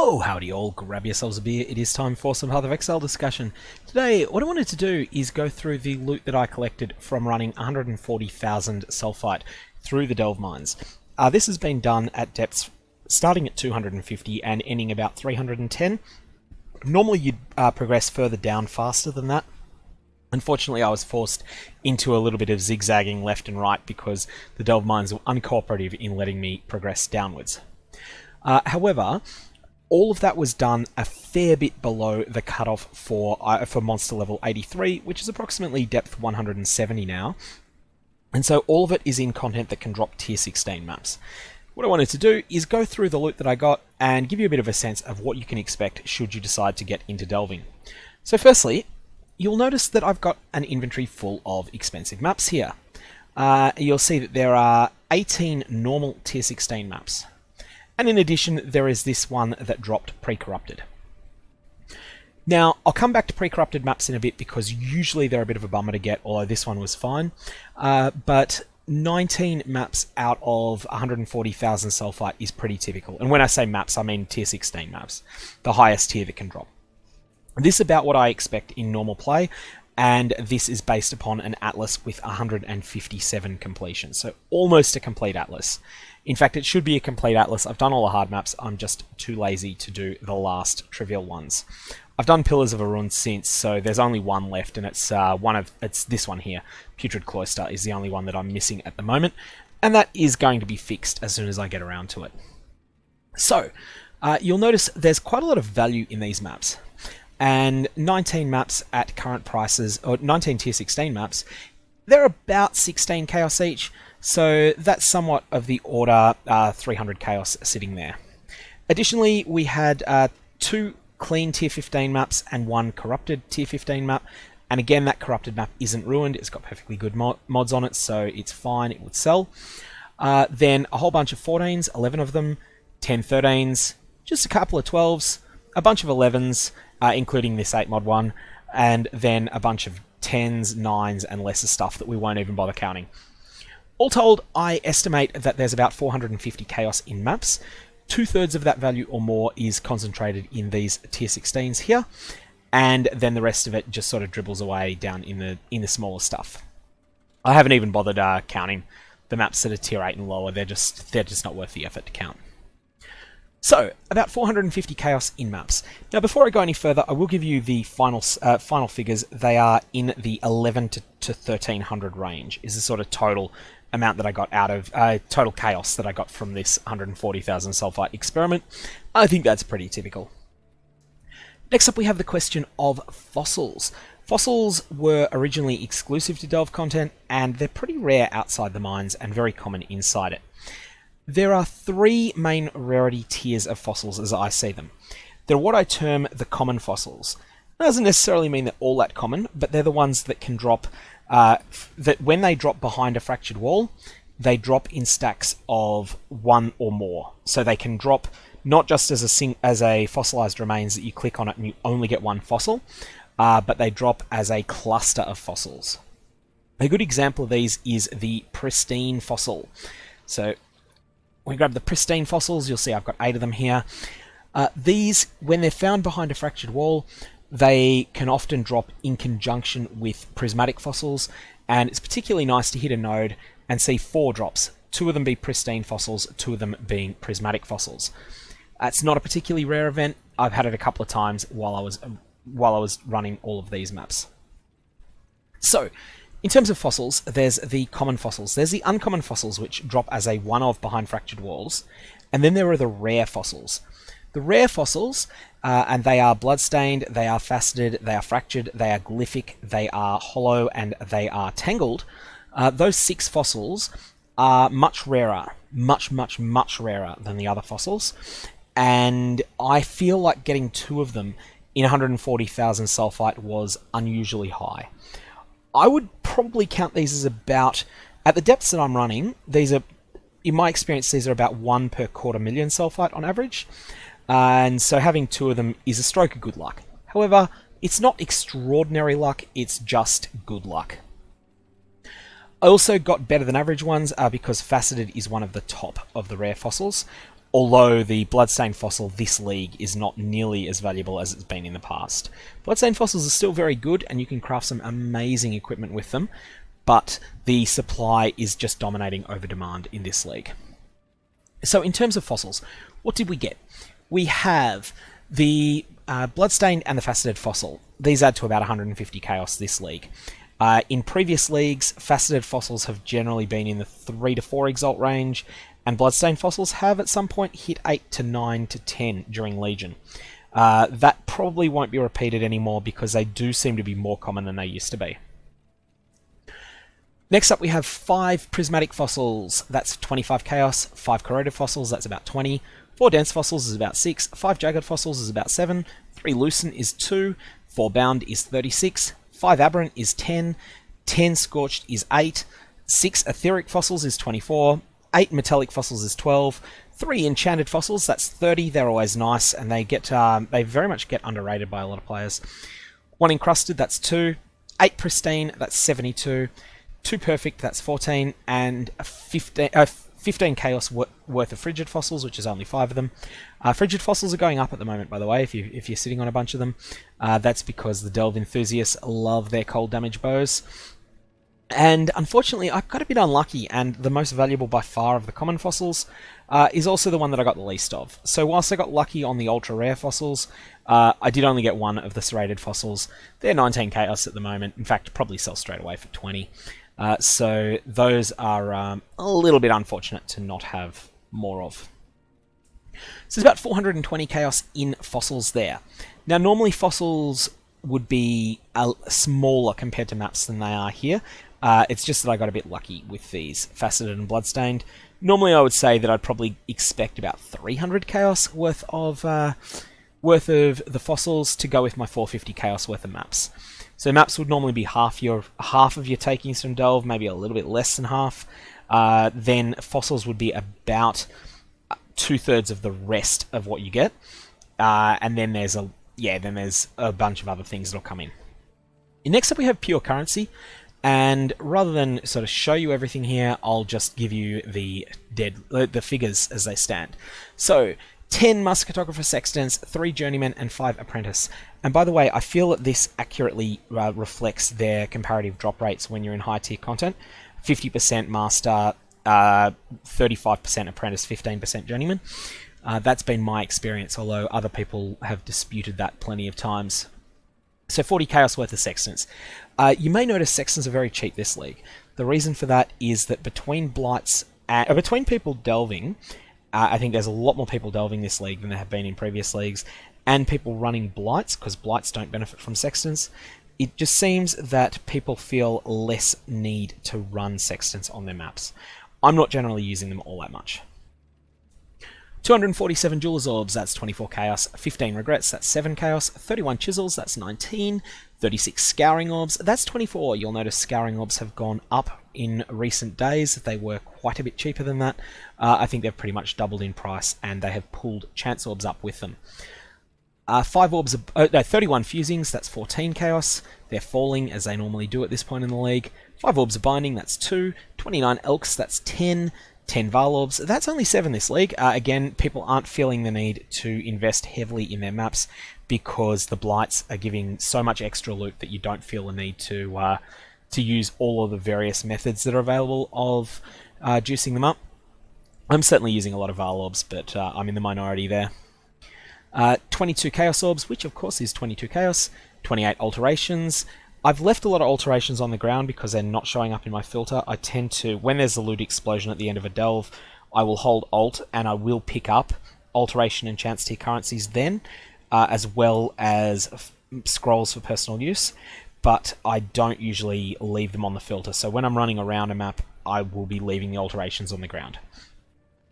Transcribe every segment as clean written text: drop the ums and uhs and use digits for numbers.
Oh, howdy all, grab yourselves a beer, it is time for some Path of Exile discussion. Today, what I wanted to do is go through the loot that I collected from running 140,000 Sulphite through the Delve Mines. This has been done at depths starting at 250 and ending about 310. Normally you'd progress further down faster than that. Unfortunately, I was forced into a little bit of zigzagging left and right because the Delve Mines were uncooperative in letting me progress downwards. However, all of that was done a fair bit below the cutoff for monster level 83, which is approximately depth 170 now. And so all of it is in content that can drop tier 16 maps. What I wanted to do is go through the loot that I got and give you a bit of a sense of what you can expect should you decide to get into delving. So firstly, you'll notice that I've got an inventory full of expensive maps here. You'll see that there are 18 normal tier 16 maps. And in addition, there is this one that dropped pre-corrupted. Now, I'll come back to pre-corrupted maps in a bit because usually they're a bit of a bummer to get, although this one was fine. But 19 maps out of 140,000 Sulphite is pretty typical. And when I say maps, I mean tier 16 maps, the highest tier that can drop. This is about what I expect in normal play, and this is based upon an atlas with 157 completions, so almost a complete atlas. In fact, it should be a complete atlas. I've done all the hard maps, I'm just too lazy to do the last trivial ones. I've done Pillars of Arun since, so there's only one left, and it's this one here. Putrid Cloister is the only one that I'm missing at the moment, and that is going to be fixed as soon as I get around to it. So, you'll notice there's quite a lot of value in these maps. And 19 maps at current prices, or 19 tier 16 maps, they're about 16 chaos each, so that's somewhat of the order 300 chaos sitting there. Additionally, we had 2 clean tier 15 maps and 1 corrupted tier 15 map, and again that corrupted map isn't ruined, it's got perfectly good mods on it, so it's fine, it would sell. Then a whole bunch of 14s, 11 of them, 10 13s, just a couple of 12s, a bunch of 11s, including this 8 mod one, and then a bunch of 10s, 9s, and lesser stuff that we won't even bother counting. All told, I estimate that there's about 450 chaos in maps. 2/3 of that value or more is concentrated in these tier 16s here, and then the rest of it just sort of dribbles away down in the smaller stuff. I haven't even bothered counting the maps that are tier 8 and lower. They're just not worth the effort to count. So, about 450 chaos in maps. Now, before I go any further, I will give you the final figures. They are in the 11 to 1300 range, is the sort of total amount that I got out of, total chaos that I got from this 140,000 Sulphite experiment. I think that's pretty typical. Next up, we have the question of fossils. Fossils were originally exclusive to Delve content, and they're pretty rare outside the mines and very common inside it. There are 3 main rarity tiers of fossils as I see them. They're what I term the common fossils. That doesn't necessarily mean they're all that common, but they're the ones that can drop, that when they drop behind a fractured wall, they drop in stacks of 1 or more. So they can drop not just as a fossilized remains that you click on it and you only get 1 fossil, but they drop as a cluster of fossils. A good example of these is the pristine fossil. So when we grab the pristine fossils, you'll see I've got 8 of them here. These, when they're found behind a fractured wall, they can often drop in conjunction with prismatic fossils, and it's particularly nice to hit a node and see 4 drops, 2 of them be pristine fossils, 2 of them being prismatic fossils. It's not a particularly rare event. I've had it a couple of times while I was running all of these maps. So, in terms of fossils, there's the common fossils. There's the uncommon fossils, which drop as a one-of behind fractured walls. And then there are the rare fossils. The rare fossils, and they are bloodstained, they are faceted, they are fractured, they are glyphic, they are hollow, and they are tangled. Those 6 fossils are much rarer, much rarer than the other fossils. And I feel like getting 2 of them in 140,000 Sulphite was unusually high. I would probably count these as about, at the depths that I'm running, these are, in my experience, these are about 1 per 250,000 Sulphite on average. And so having 2 of them is a stroke of good luck. However, it's not extraordinary luck, it's just good luck. I also got better than average ones because faceted is one of the top of the rare fossils. although the Bloodstained Fossil this league is not nearly as valuable as it's been in the past. Bloodstained Fossils are still very good, and you can craft some amazing equipment with them, but the supply is just dominating over demand in this league. So in terms of fossils, what did we get? We have the Bloodstained and the Faceted Fossil. These add to about 150 chaos this league. In previous leagues, Faceted Fossils have generally been in the 3 to 4 Exalt range, and Bloodstained Fossils have at some point hit 8 to 9 to 10 during Legion. That probably won't be repeated anymore because they do seem to be more common than they used to be. Next up we have 5 Prismatic Fossils, that's 25 Chaos, 5 Corroded Fossils, that's about 20, 4 Dense Fossils is about 6, 5 Jagged Fossils is about 7, 3 Lucent is 2, 4 Bound is 36, 5 Aberrant is 10, 10 Scorched is 8, 6 Etheric Fossils is 24, 8 Metallic Fossils is 12, 3 Enchanted Fossils, that's 30, they're always nice, and they very much get underrated by a lot of players. 1 Encrusted, that's 2, 8 Pristine, that's 72, 2 Perfect, that's 14, and 15 Chaos worth of Frigid Fossils, which is only 5 of them. Frigid Fossils are going up at the moment, by the way, if you're sitting on a bunch of them. That's because the Delve enthusiasts love their cold damage bows. And unfortunately, I got a bit unlucky, and the most valuable by far of the common fossils is also the one that I got the least of. So whilst I got lucky on the ultra rare fossils, I did only get 1 of the serrated fossils. They're 19 Chaos at the moment. In fact, probably sell straight away for 20. So those are a little bit unfortunate to not have more of. So there's about 420 Chaos in fossils there. Now normally fossils would be smaller compared to maps than they are here. It's just that I got a bit lucky with these Faceted and Bloodstained. Normally I would say that I'd probably expect about 300 Chaos worth of the fossils to go with my 450 Chaos worth of maps. So maps would normally be half of your takings from Delve, maybe a little bit less than half. Then fossils would be about 2/3 of the rest of what you get. And then there's a bunch of other things that'll come in. Next up we have pure currency, and rather than sort of show you everything here, I'll just give you the figures as they stand. So 10 Muscatographer Sextants, 3 Journeymen, and 5 Apprentice. And by the way, I feel that this accurately reflects their comparative drop rates when you're in high tier content. 50% Master, 35% Apprentice, 15% Journeyman. That's been my experience, although other people have disputed that plenty of times. So 40 Chaos worth of Sextants. You may notice Sextants are very cheap this league. The reason for that is that between people delving, I think there's a lot more people delving this league than there have been in previous leagues, and people running Blights, because Blights don't benefit from Sextants. It just seems that people feel less need to run Sextants on their maps. I'm not generally using them all that much. 247 Jeweler's Orbs, that's 24 Chaos, 15 Regrets, that's 7 Chaos, 31 Chisels, that's 19, 36 Scouring Orbs, that's 24. You'll notice Scouring Orbs have gone up in recent days. They were quite a bit cheaper than that. I think they've pretty much doubled in price, and they have pulled Chance Orbs up with them. 31 Fusings, that's 14 Chaos. They're falling, as they normally do at this point in the league. 5 Orbs of Binding, that's 2. 29 Elks, that's 10. 10 Varlorbs, that's only 7 this league. Again, people aren't feeling the need to invest heavily in their maps because the Blights are giving so much extra loot that you don't feel the need to use all of the various methods that are available of juicing them up. I'm certainly using a lot of Varlorbs, but I'm in the minority there. 22 Chaos Orbs, which of course is 22 Chaos. 28 Alterations. I've left a lot of alterations on the ground because they're not showing up in my filter. I tend to, when there's a loot explosion at the end of a delve, I will hold Alt and I will pick up alteration and chance tier currencies then, as well as scrolls for personal use, but I don't usually leave them on the filter. So when I'm running around a map, I will be leaving the alterations on the ground.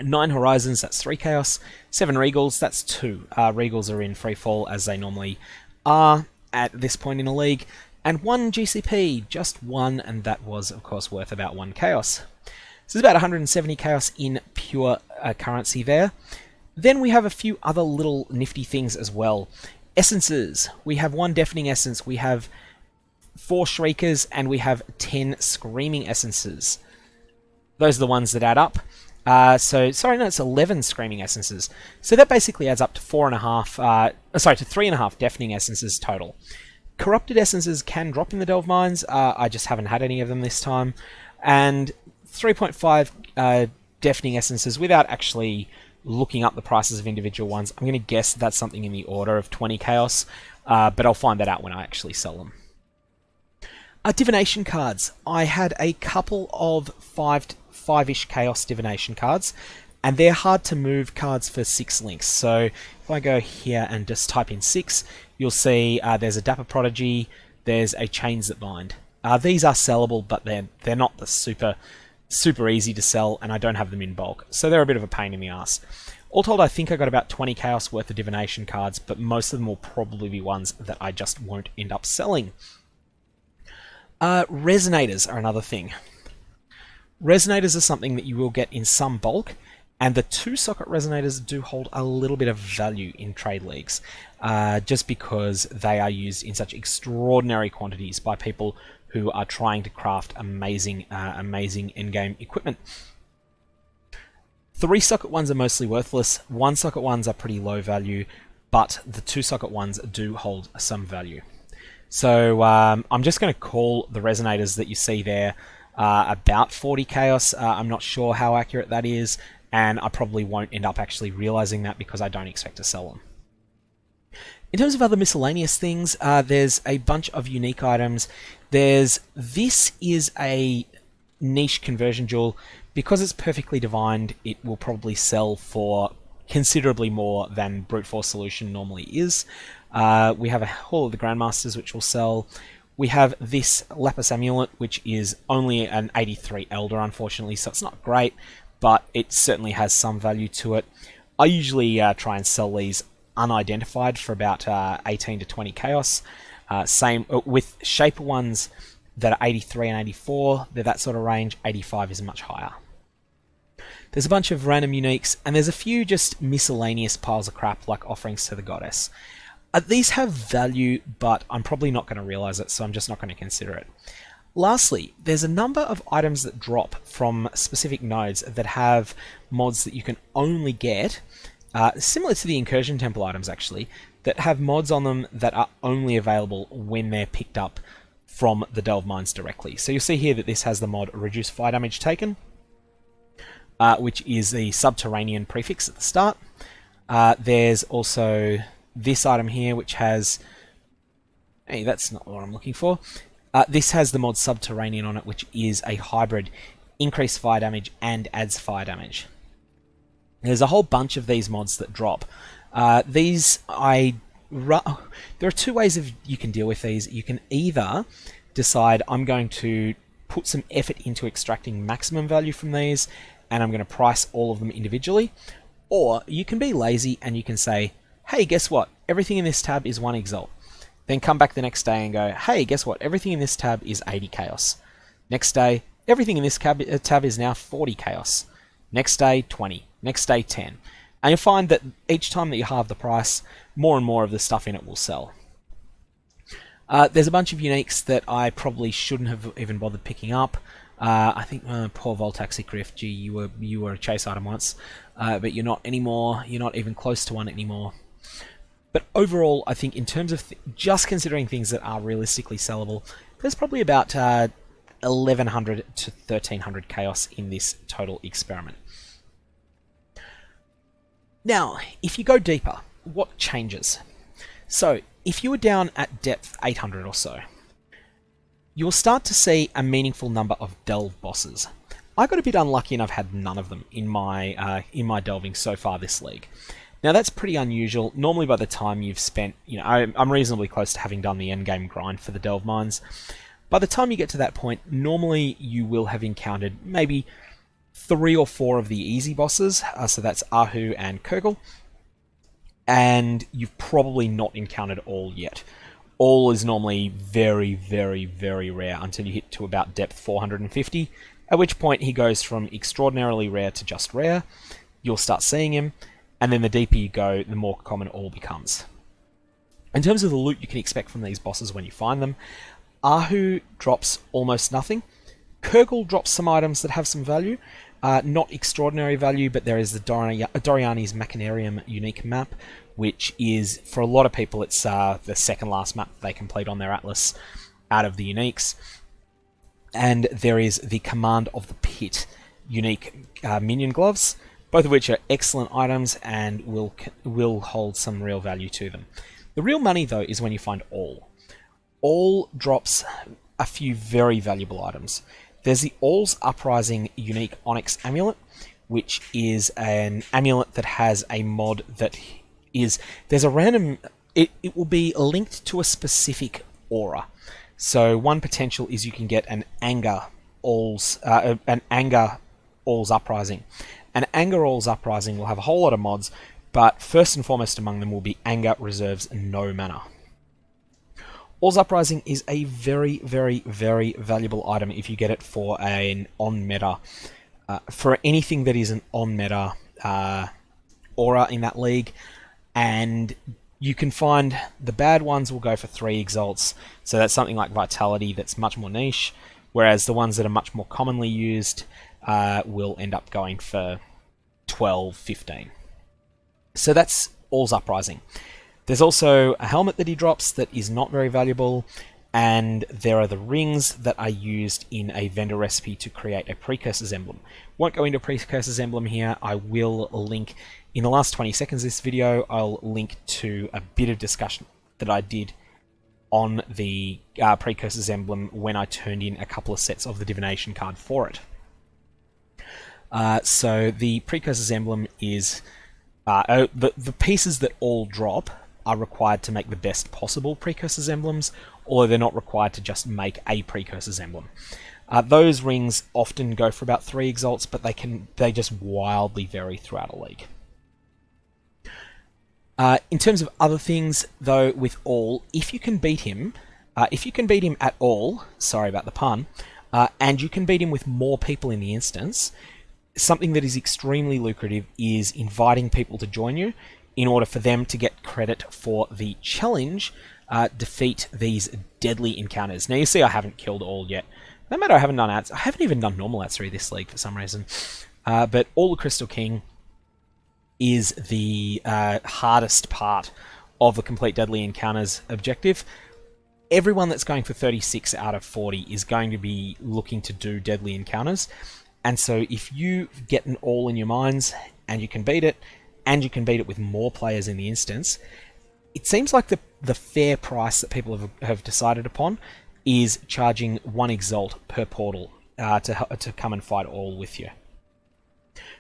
9 Horizons, that's 3 Chaos. 7 Regals, that's 2. Regals are in free fall as they normally are at this point in a league. And 1 GCP, just 1, and that was, of course, worth about 1 Chaos. So there's about 170 Chaos in pure currency there. Then we have a few other little nifty things as well. Essences. We have 1 Deafening Essence, we have 4 Shriekers, and we have 10 Screaming Essences. Those are the ones that add up. It's 11 Screaming Essences. So that basically adds up to 3.5 Deafening Essences total. Corrupted Essences can drop in the Delve Mines. I just haven't had any of them this time. And 3.5 Deafening Essences without actually looking up the prices of individual ones. I'm going to guess that's something in the order of 20 Chaos, but I'll find that out when I actually sell them. Divination Cards. I had a couple of 5-ish Chaos Divination cards, and they're hard to move cards for 6 links. So if I go here and just type in 6, you'll see there's a Dapper Prodigy, there's a Chains That Bind. These are sellable, but they're not the super easy to sell, and I don't have them in bulk, so they're a bit of a pain in the ass. All told, I think I got about 20 Chaos worth of Divination cards, but most of them will probably be ones that I just won't end up selling. Resonators are another thing. Resonators are something that you will get in some bulk, and the 2-socket Resonators do hold a little bit of value in trade leagues, just because they are used in such extraordinary quantities by people who are trying to craft amazing endgame equipment. 3-socket ones are mostly worthless, 1-socket ones are pretty low value, but the 2-socket ones do hold some value. So I'm just going to call the Resonators that you see there about 40 Chaos. I'm not sure how accurate that is, and I probably won't end up actually realizing that because I don't expect to sell them. In terms of other miscellaneous things, there's a bunch of unique items. This is a niche conversion jewel. Because it's perfectly divined, it will probably sell for considerably more than Brute Force Solution normally is. We have a Hall of the Grandmasters, which will sell. We have this Lapis Amulet, which is only an 83 Elder, unfortunately, so it's not great, but it certainly has some value to it. I usually try and sell these unidentified for about 18 to 20 Chaos. Same with Shaper ones that are 83 and 84, they're that sort of range. 85 is much higher. There's a bunch of random uniques, and there's a few just miscellaneous piles of crap like Offerings to the Goddess. These have value, but I'm probably not going to realize it, so I'm just not going to consider it. Lastly, there's a number of items that drop from specific nodes that have mods that you can only get, similar to the Incursion Temple items actually, that have mods on them that are only available when they're picked up from the Delve Mines directly. So you'll see here that this has the mod Reduce Fire Damage Taken, which is the subterranean prefix at the start. There's also this item here, which has... Hey, that's not what I'm looking for. This has the mod Subterranean on it, which is a hybrid, increased fire damage and adds fire damage. There's a whole bunch of these mods that drop. There are two ways you can deal with these. You can either decide I'm going to put some effort into extracting maximum value from these, and I'm going to price all of them individually, or you can be lazy and you can say, hey, guess what? Everything in this tab is 1 Exalt. Then come back the next day and go, hey, guess what? Everything in this tab is 80 Chaos. Next day, everything in this tab is now 40 Chaos. Next day, 20. Next day, 10. And you'll find that each time that you halve the price, more and more of the stuff in it will sell. There's a bunch of uniques that I probably shouldn't have even bothered picking up. I think poor Voltaxic Rift, gee, you were a chase item once, but you're not anymore. You're not even close to one anymore. But overall, I think in terms of just considering things that are realistically sellable, there's probably about 1100 to 1300 Chaos in this total experiment. Now, if you go deeper, what changes? So, if you were down at depth 800 or so, you'll start to see a meaningful number of delve bosses. I got a bit unlucky and I've had none of them in my delving so far this league. Now that's pretty unusual. Normally by the time you've spent, I'm reasonably close to having done the endgame grind for the Delve Mines. By the time you get to that point, normally you will have encountered maybe 3 or 4 of the easy bosses, so that's Ahu and Kurgle, and you've probably not encountered all yet. All is normally very, very, very rare until you hit to about depth 450, at which point he goes from extraordinarily rare to just rare. You'll start seeing him, and then the deeper you go, the more common all becomes. In terms of the loot you can expect from these bosses when you find them, Ahu drops almost nothing. Kurgle drops some items that have some value, Not extraordinary value, but there is the Doriani's Machinarium unique map, which is, for a lot of people, it's the second last map they complete on their Atlas out of the uniques. And there is the Command of the Pit unique minion gloves, both of which are excellent items and will hold some real value to them. The real money, though, is when you find All. All drops a few very valuable items. There's the All's Uprising unique Onyx Amulet, which is an amulet that has a mod that is... There's a random... It will be linked to a specific aura. So one potential is you can get an Anger All's Uprising. An Anger All's Uprising will have a whole lot of mods, but first and foremost among them will be Anger reserves no mana. All's Uprising is a very, very, very valuable item if you get it for an on-meta. For anything that is an on-meta aura in that league, and you can find the bad ones will go for 3 exalts, so that's something like Vitality that's much more niche, whereas the ones that are much more commonly used will end up going for 12, 15. So that's All's Uprising. There's also a helmet that he drops that is not very valuable, and there are the rings that are used in a vendor recipe to create a Precursor's Emblem. Won't go into Precursor's Emblem here. I will link, in the last 20 seconds of this video, I'll link to a bit of discussion that I did on the Precursor's Emblem when I turned in a couple of sets of the Divination card for it. So the Precursor's Emblem is... the pieces that all drop are required to make the best possible Precursor's Emblems, or they're not required to just make a Precursor's Emblem. Those rings often go for about 3 exalts, but they just wildly vary throughout a league. In terms of other things, though, with All, if you can beat him at all, sorry about the pun, and you can beat him with more people in the instance, something that is extremely lucrative is inviting people to join you in order for them to get credit for the challenge, defeat these deadly encounters. Now you see I haven't killed All yet. No matter I haven't even done normal Ads-3 this league for some reason. But All the Crystal King is the hardest part of the Complete Deadly Encounters objective. Everyone that's going for 36 out of 40 is going to be looking to do Deadly Encounters. And so if you get an All in your minds, and you can beat it, and you can beat it with more players in the instance, it seems like the fair price that people have decided upon is charging 1 exalt per portal to come and fight All with you.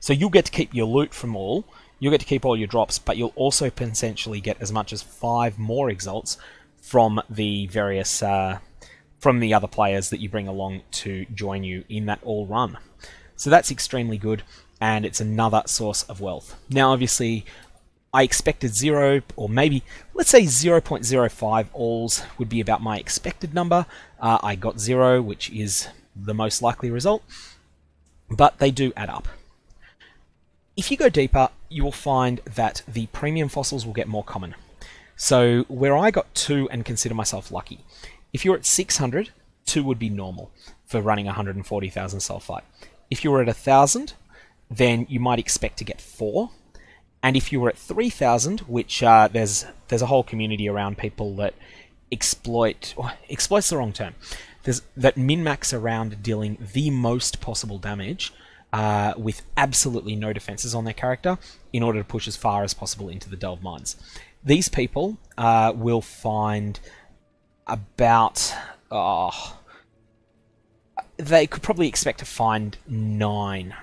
So you'll get to keep your loot from All, you'll get to keep all your drops, but you'll also potentially get as much as 5 more exalts from the various from the other players that you bring along to join you in that All run. So that's extremely good, and it's another source of wealth. Now, obviously, I expected 0, or maybe, let's say 0.05 Alls would be about my expected number. I got 0, which is the most likely result, but they do add up. If you go deeper, you will find that the premium fossils will get more common. So, where I got 2 and consider myself lucky, if you're at 600, 2 would be normal for running 140,000 Sulphite. If you were at 1,000, then you might expect to get 4. And if you were at 3,000, which there's a whole community around people that exploit's the wrong term. That min-max around dealing the most possible damage with absolutely no defenses on their character in order to push as far as possible into the Delve Mines. These people will find about... they could probably expect to find 9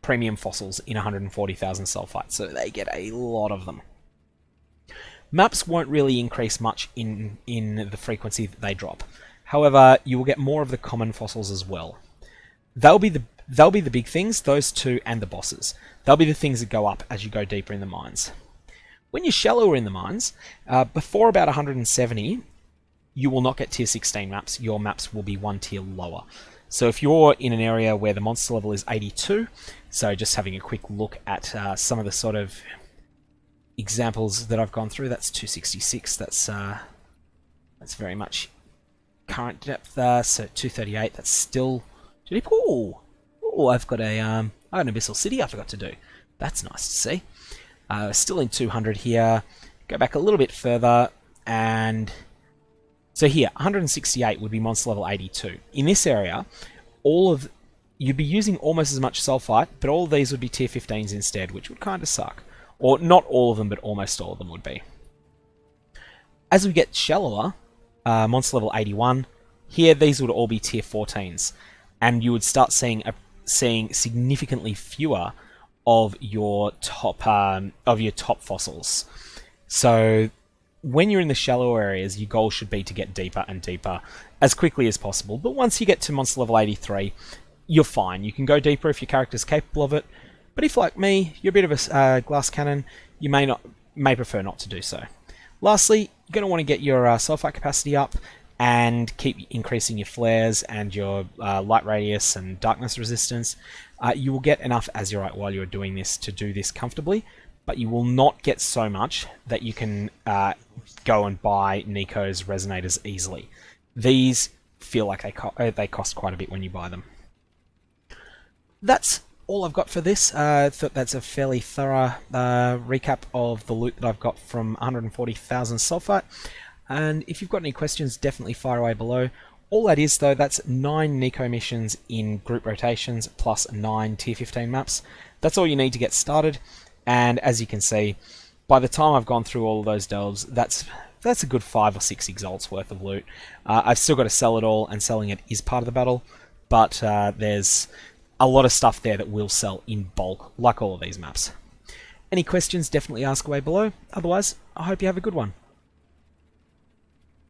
premium fossils in 140,000 Sulphite, so they get a lot of them. Maps won't really increase much in the frequency that they drop. However, you will get more of the common fossils as well. They'll be the big things, those 2 and the bosses. They'll be the things that go up as you go deeper in the mines. When you're shallower in the mines, before about 170, you will not get tier 16 maps. Your maps will be 1 tier lower. So if you're in an area where the monster level is 82, so just having a quick look at some of the sort of examples that I've gone through, that's 266, that's very much current depth, so 238, that's still... Oh, I've got a Oh, an Abyssal City I forgot to do. That's nice to see. Still in 200 here. Go back a little bit further, and so here, 168 would be monster level 82. In this area, you'd be using almost as much Sulphite, but all of these would be tier 15s instead, which would kind of suck. Or not all of them, but almost all of them would be. As we get shallower, monster level 81, here these would all be tier 14s, and you would start seeing significantly fewer of your top fossils. So when you're in the shallow areas, your goal should be to get deeper and deeper as quickly as possible. But once you get to monster level 83, you're fine. You can go deeper if your character's capable of it. But if, like me, you're a bit of a glass cannon, you may prefer not to do so. Lastly, you're going to want to get your Sulphite capacity up and keep increasing your flares and your light radius and darkness resistance. You will get enough azurite while you're doing this to do this comfortably, but you will not get so much that you can go and buy Nico's Resonators easily. These feel like they cost quite a bit when you buy them. That's all I've got for this. I thought that's a fairly thorough recap of the loot that I've got from 140,000 Sulphite. And if you've got any questions, definitely fire away below. All that is, though, that's 9 Nico missions in group rotations plus 9 tier 15 maps. That's all you need to get started. And as you can see, by the time I've gone through all of those delves, that's a good 5 or 6 exalts worth of loot. I've still got to sell it all, and selling it is part of the battle. But there's a lot of stuff there that will sell in bulk, like all of these maps. Any questions, definitely ask away below. Otherwise, I hope you have a good one.